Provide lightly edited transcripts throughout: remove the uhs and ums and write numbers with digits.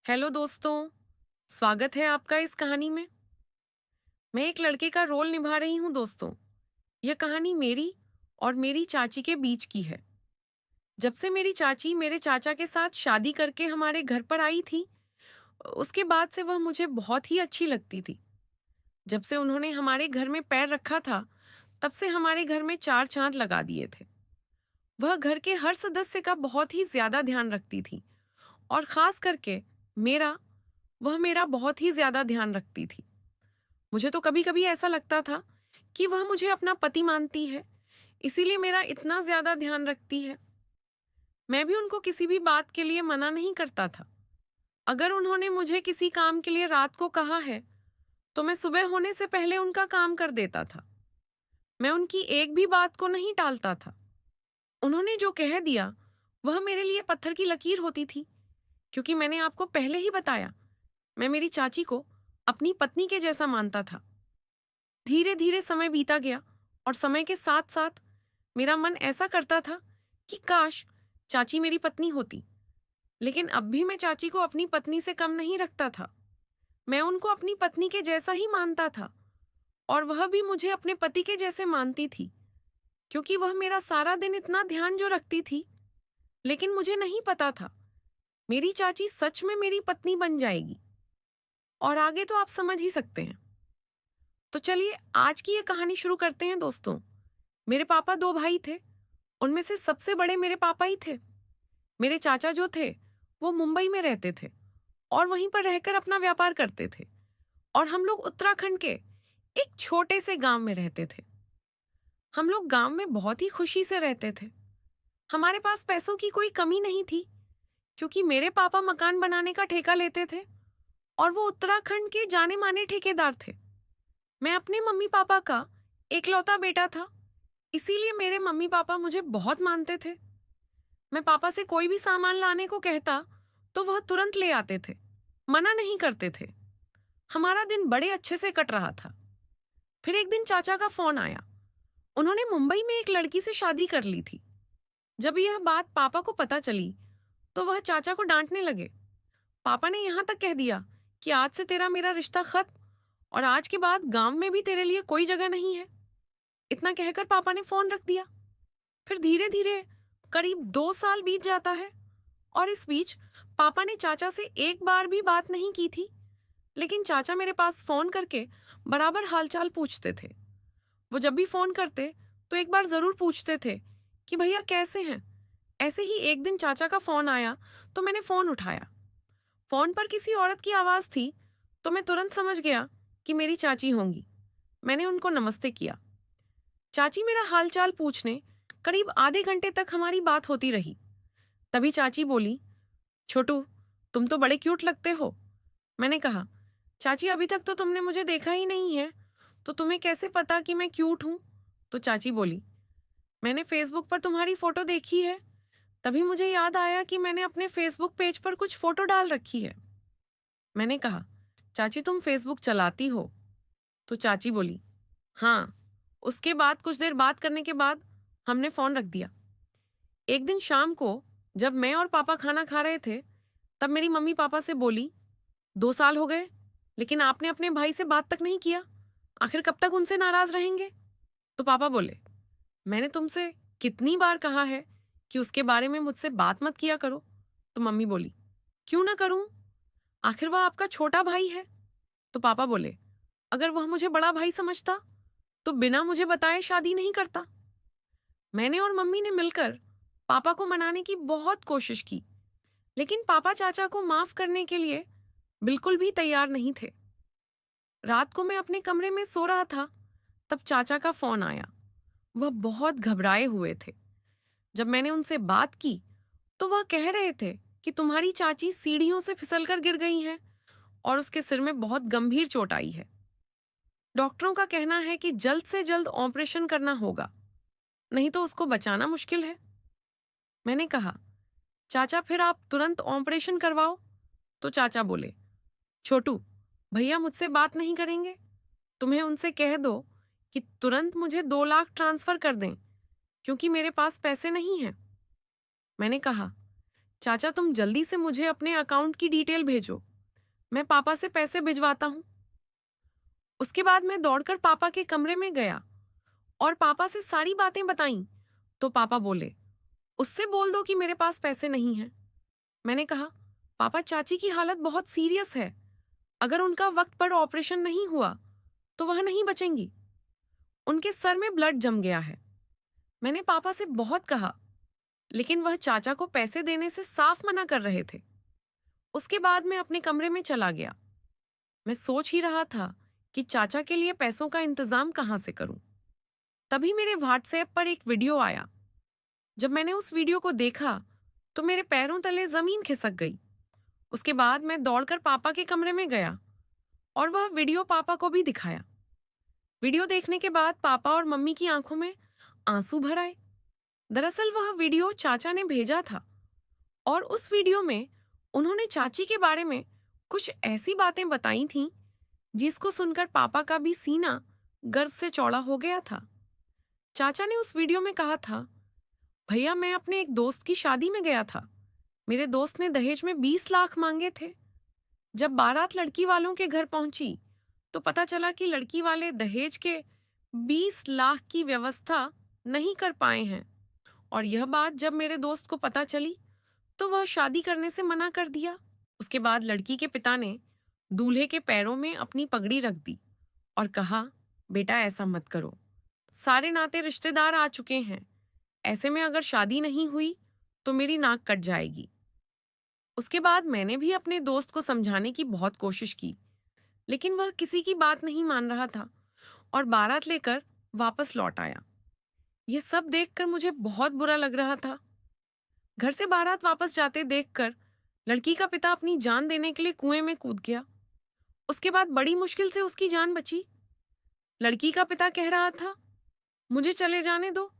Hello दोस्तों। स्वागत है आपका इस कहानी में। मैं एक लड़के का रोल निभा रही हूँ दोस्तों। यह कहानी मेरी और मेरी चाची के बीच की है। जब से मेरी चाची मेरे चाचा के साथ शादी करके हमारे घर पर आई थी, उसके बाद से वह मुझे बहुत ही अच्छी लगती थी। जब से उन्होंने हमारे घर में पैर रखा था, तब से हमारे घर में चार चांद लगा दिए थे। वह घर के हर सदस्य का बहुत ही ज्यादा ध्यान रखती थी, और खास करके मेरा वह मेरा बहुत ही ज्यादा ध्यान रखती थी। मुझे तो कभी कभी ऐसा लगता था कि वह मुझे अपना पति मानती है, इसीलिए मेरा इतना ज्यादा ध्यान रखती है। मैं भी उनको किसी भी बात के लिए मना नहीं करता था। अगर उन्होंने मुझे किसी काम के लिए रात को कहा है, तो मैं सुबह होने से पहले उनका काम कर देता था। मैं उनकी एक भी बात को नहीं टालता था। उन्होंने जो कह दिया, वह मेरे लिए पत्थर की लकीर होती थी, क्योंकि मैंने आपको पहले ही बताया, मैं मेरी चाची को अपनी पत्नी के जैसा मानता था। धीरे धीरे समय बीता गया, और समय के साथ साथ मेरा मन ऐसा करता था कि काश चाची मेरी पत्नी होती। लेकिन अब भी मैं चाची को अपनी पत्नी से कम नहीं रखता था। मैं उनको अपनी पत्नी के जैसा ही मानता था, और वह भी मुझे अपने पति के जैसे मानती थी, क्योंकि वह मेरा सारा दिन इतना ध्यान जो रखती थी। लेकिन मुझे नहीं पता था मेरी चाची सच में मेरी पत्नी बन जाएगी। और आगे तो आप समझ ही सकते हैं। तो चलिए आज की ये कहानी शुरू करते हैं दोस्तों। मेरे पापा दो भाई थे। उनमें से सबसे बड़े मेरे पापा ही थे। मेरे चाचा जो थे, वो मुंबई में रहते थे और वहीं पर रहकर अपना व्यापार करते थे। और हम लोग उत्तराखंड के एक छोटे से गांव में रहते थे। हम लोग गांव में बहुत ही खुशी से रहते थे। हमारे पास पैसों की कोई कमी नहीं थी, क्योंकि मेरे पापा मकान बनाने का ठेका लेते थे, और वो उत्तराखंड के जाने माने ठेकेदार थे। मैं अपने मम्मी पापा का एकलौता बेटा था, इसीलिए मेरे मम्मी पापा मुझे बहुत मानते थे। मैं पापा से कोई भी सामान लाने को कहता, तो वह तुरंत ले आते थे, मना नहीं करते थे। हमारा दिन बड़े अच्छे से कट रहा था। फिर एक दिन चाचा का फोन आया। उन्होंने मुंबई में एक लड़की से शादी कर ली थी। जब यह बात पापा को पता चली, तो वह चाचा को डांटने लगे। पापा ने यहां तक कह दिया कि आज से तेरा मेरा रिश्ता खत्म, और आज के बाद गांव में भी तेरे लिए कोई जगह नहीं है। इतना कहकर पापा ने फोन रख दिया। फिर धीरे धीरे करीब 2 साल बीत जाता है, और इस बीच पापा ने चाचा से एक बार भी बात नहीं की थी। लेकिन चाचा मेरे पास फोन करके बराबर हालचाल पूछते थे। वो जब भी फोन करते, तो एक बार जरूर पूछते थे कि भैया कैसे हैं। ऐसे ही एक दिन चाचा का फोन आया, तो मैंने फोन उठाया। फोन पर किसी औरत की आवाज थी, तो मैं तुरंत समझ गया कि मेरी चाची होंगी। मैंने उनको नमस्ते किया। चाची मेरा हालचाल पूछने करीब आधे घंटे तक हमारी बात होती रही। तभी चाची बोली, छोटू, तुम तो बड़े क्यूट लगते हो। मैंने कहा, चाची अभी तक तो तुमने मुझे देखा ही नहीं है, तो तुम्हें कैसे पता कि मैं क्यूट हूं? तो चाची बोली, मैंने फेसबुक पर तुम्हारी फोटो देखी है, तभी मुझे याद आया कि मैंने अपने फेसबुक पेज पर कुछ फोटो डाल रखी है। मैंने कहा, चाची तुम फेसबुक चलाती हो? तो चाची बोली, हाँ। उसके बाद कुछ देर बात करने के बाद हमने फोन रख दिया। एक दिन शाम को जब मैं और पापा खाना खा रहे थे, तब मेरी मम्मी पापा से बोली, 2 साल हो गए, लेकिन आपने अपने भाई से बात तक नहीं किया। आखिर कब तक उनसे नाराज रहेंगे? तो पापा बोले, मैंने तुमसे कितनी बार कहा है कि उसके बारे में मुझसे बात मत किया करो। तो मम्मी बोली, क्यों ना करूं? आखिर वह आपका छोटा भाई है। तो पापा बोले, अगर वह मुझे बड़ा भाई समझता, तो बिना मुझे बताए शादी नहीं करता। मैंने और मम्मी ने मिलकर पापा को मनाने की बहुत कोशिश की, लेकिन पापा चाचा को माफ करने के लिए बिल्कुल भी तैयार नहीं थे। रात को मैं अपने कमरे में सो रहा था, तब चाचा का फोन आया। वह बहुत घबराए हुए थे। जब मैंने उनसे बात की, तो वह कह रहे थे कि तुम्हारी चाची सीढ़ियों से फिसलकर गिर गई हैं, और उसके सिर में बहुत गंभीर चोट आई है। डॉक्टरों का कहना है कि जल्द से जल्द ऑपरेशन करना होगा, नहीं तो उसको बचाना मुश्किल है। मैंने कहा, चाचा फिर आप तुरंत ऑपरेशन करवाओ। तो चाचा बोले, छोटू, भैया मुझसे बात नहीं करेंगे। तुम्हें उनसे कह दो कि तुरंत मुझे 2 लाख ट्रांसफर कर दें, क्योंकि मेरे पास पैसे नहीं हैं। मैंने कहा, चाचा तुम जल्दी से मुझे अपने अकाउंट की डिटेल भेजो, मैं पापा से पैसे भिजवाता हूँ। उसके बाद मैं दौड़कर पापा के कमरे में गया और पापा से सारी बातें बताईं। तो पापा बोले, उससे बोल दो कि मेरे पास पैसे नहीं हैं। मैंने कहा, पापा चाची की हालत बहुत सीरियस है, अगर उनका वक्त पर ऑपरेशन नहीं हुआ तो वह नहीं बचेंगी। उनके सर में ब्लड जम गया है। मैंने पापा से बहुत कहा, लेकिन वह चाचा को पैसे देने से साफ मना कर रहे थे। उसके बाद मैं अपने कमरे में चला गया। मैं सोच ही रहा था कि चाचा के लिए पैसों का इंतजाम कहां से करूं। तभी मेरे व्हाट्सएप पर एक वीडियो आया। जब मैंने उस वीडियो को देखा तो मेरे पैरों तले जमीन खिसक गई। उसके बाद मैं दौड़कर पापा के कमरे में गया और वह वीडियो पापा को भी दिखाया। वीडियो देखने के बाद पापा और मम्मी की आंखों में आंसू भर आए। दरअसल वह वीडियो चाचा ने भेजा था और उस वीडियो में उन्होंने चाची के बारे में कुछ ऐसी बातें बताई थीं जिसको सुनकर पापा का भी सीना गर्व से चौड़ा हो गया था। चाचा ने उस वीडियो में कहा था, भैया मैं अपने एक दोस्त की शादी में गया था। मेरे दोस्त ने दहेज में 20 लाख मांगे थे। जब बारात लड़की वालों के घर पहुंची तो पता चला कि लड़की वाले दहेज के 20 लाख की व्यवस्था नहीं कर पाए हैं। और यह बात जब मेरे दोस्त को पता चली तो वह शादी करने से मना कर दिया। उसके बाद लड़की के पिता ने दूल्हे के पैरों में अपनी पगड़ी रख दी और कहा, बेटा ऐसा मत करो, सारे नाते रिश्तेदार आ चुके हैं, ऐसे में अगर शादी नहीं हुई तो मेरी नाक कट जाएगी। उसके बाद मैंने भी अपने दोस्त को समझाने की बहुत कोशिश की, लेकिन वह किसी की बात नहीं मान रहा था और बारात लेकर वापस लौट आया। यह सब देखकर मुझे बहुत बुरा लग रहा था। घर से बारात वापस जाते देखकर लड़की का पिता अपनी जान देने के लिए कुएं में कूद गया। उसके बाद बड़ी मुश्किल से उसकी जान बची। लड़की का पिता कह रहा था, मुझे चले जाने दो,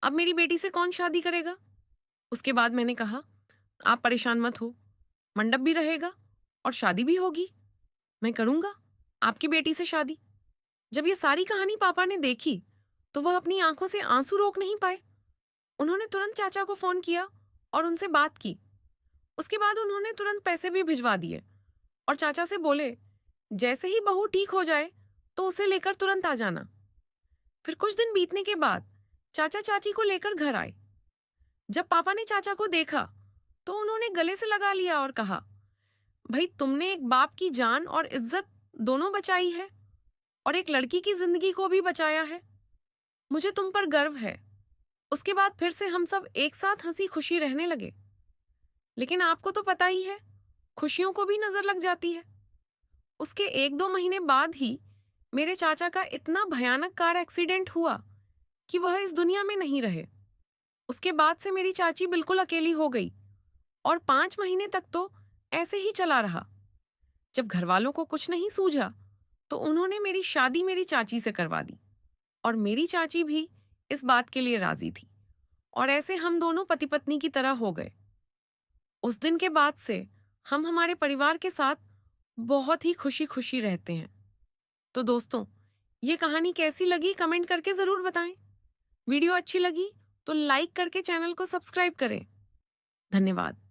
अब मेरी बेटी से कौन शादी करेगा। उसके बाद मैंने कहा, आप परेशान मत हो, मंडप भी रहेगा और शादी भी होगी, मैं करूंगा आपकी बेटी से शादी। जब ये सारी कहानी पापा ने देखी तो वह अपनी आंखों से आंसू रोक नहीं पाए। उन्होंने तुरंत चाचा को फोन किया और उनसे बात की। उसके बाद उन्होंने तुरंत पैसे भी भिजवा दिए और चाचा से बोले, जैसे ही बहू ठीक हो जाए तो उसे लेकर तुरंत आ जाना। फिर कुछ दिन बीतने के बाद चाचा चाची को लेकर घर आए। जब पापा ने चाचा को देखा तो उन्होंने गले से लगा लिया और कहा, भाई तुमने एक बाप की जान और इज्जत दोनों बचाई है और एक लड़की की जिंदगी को भी बचाया है। मुझे तुम पर गर्व है। उसके बाद फिर से हम सब एक साथ हंसी खुशी रहने लगे। लेकिन आपको तो पता ही है, खुशियों को भी नजर लग जाती है। उसके 1-2 महीने बाद ही मेरे चाचा का इतना भयानक कार एक्सीडेंट हुआ कि वह इस दुनिया में नहीं रहे। उसके बाद से मेरी चाची बिल्कुल अकेली हो गई और 5 महीने तक तो ऐसे ही चला रहा। जब घर वालों को कुछ नहीं सूझा तो उन्होंने मेरी शादी मेरी चाची से करवा दी और मेरी चाची भी इस बात के लिए राजी थी और ऐसे हम दोनों पति पत्नी की तरह हो गए। उस दिन के बाद से हम हमारे परिवार के साथ बहुत ही खुशी खुशी रहते हैं। तो दोस्तों, ये कहानी कैसी लगी कमेंट करके जरूर बताएं। वीडियो अच्छी लगी तो लाइक करके चैनल को सब्सक्राइब करें। धन्यवाद।